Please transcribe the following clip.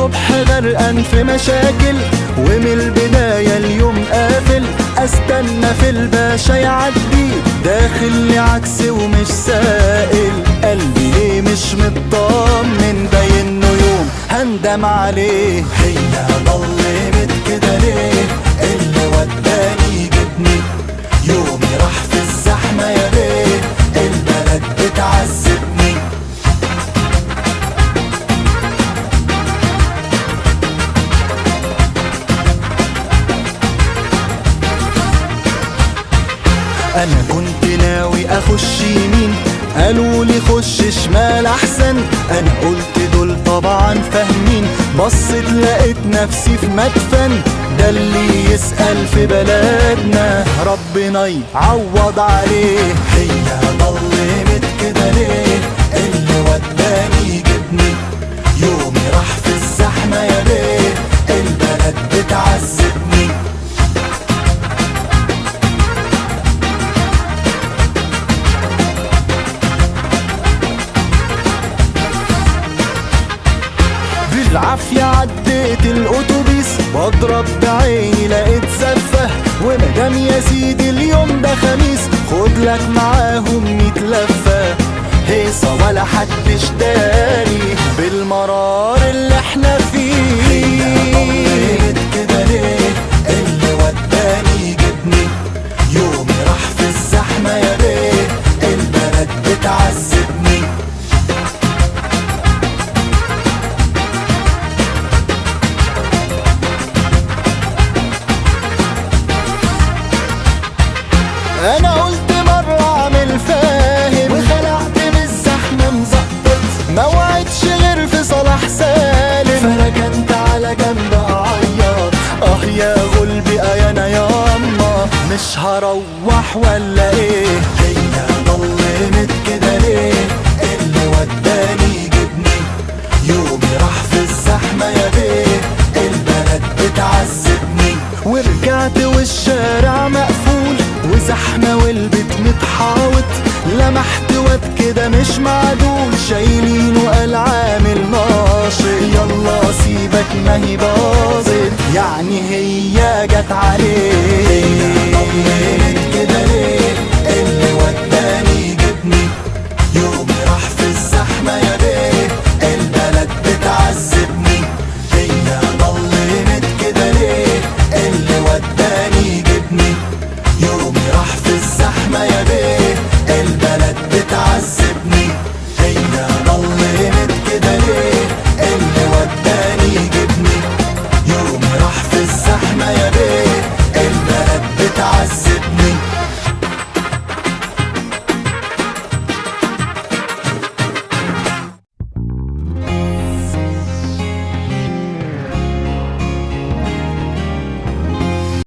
الصبح غرقان في مشاكل، ومن البداية اليوم قافل. استنى في الباشا يعدي، داخل لي عكس ومش سائل. قلبي ليه مش مطمن، باين انه يوم هندم عليه. هي ضلمت كده ليه؟ اللي وداني جبني، يومي راح في الزحمة يا بيه، البلد بتعذبني. انا كنت ناوي اخش يمين، قالوا لي خش شمال احسن. انا قلت دول طبعا فاهمين، بصيت لقيت نفسي في مدفن. ده اللي يسأل في بلدنا ربنا يعوض عليه. هي ضلمت كده ليه؟ اللي وداني جبني، يومي راح في الزحمة يا بيه، البلد بتعذبني. بالعافية عديت الأتوبيس، بضرب بعيني لقيت زفة. ومدام يا سيدي اليوم ده خميس، خدلك معاهم 100 لفة. هيصة ولا حدش داري بالمرار اللي احنا فيه. هي كده ليه؟ اللي وداني جبني، يومي راح في الزحمة يا بيه، البلد بتعذبني. انا قلت مرة اعمل فاهم، وخلعت من الزحمة مزقط. ما وعدش غير في صلاح سالم، فركنت على جنب اعيط. يا غلبي يا انا ياما، مش هروح ولا ايه؟ هي ضلمت كده ليه؟ اللي وداني جبني، يومي راح في الزحمة يا بيه، البلد بتعذبني. ورجعت والشارع مقفول وزحمة والبيت متحاوط. لمحت واد كده مش معدول، شايلينه قال عامل ناشط. يلا سيبك ما هي باظت، يعني هي جت عليه.